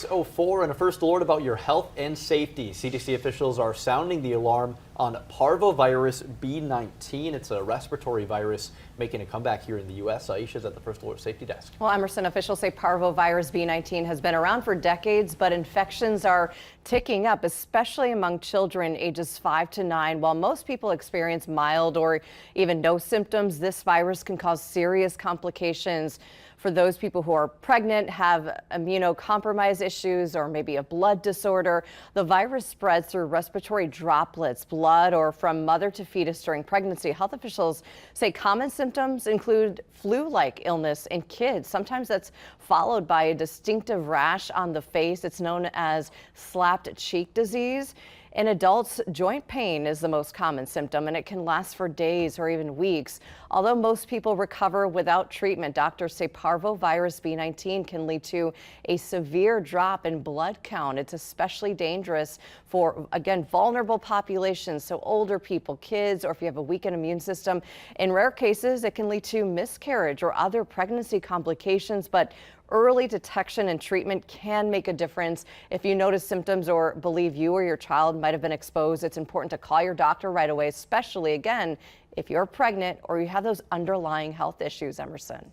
04 and a first alert about your health and safety. CDC officials are sounding the alarm on Parvovirus B19. It's a respiratory virus making a comeback here in the U.S. Aisha's at the first alert safety desk. Well, Emerson, officials say Parvovirus B19 has been around for decades, but infections are ticking up, especially among children ages 5 to 9. While most people experience mild or even no symptoms, this virus can cause serious complications for those people who are pregnant, have immunocompromised issues, or maybe a blood disorder. The virus spreads through respiratory droplets, blood, or from mother to fetus during pregnancy. Health officials say common symptoms include flu-like illness in kids. Sometimes that's followed by a distinctive rash on the face. It's known as slapped cheek disease. In adults, joint pain is the most common symptom, and it can last for days or even weeks. Although most people recover without treatment, doctors say Parvovirus B19 can lead to a severe drop in blood count. It's especially dangerous for, again, vulnerable populations, so older people, kids, or if you have a weakened immune system. In rare cases, it can lead to miscarriage or other pregnancy complications, but early detection and treatment can make a difference. If you notice symptoms or believe you or your child might have been exposed, it's important to call your doctor right away, especially, again, if you're pregnant or you have those underlying health issues, Emerson.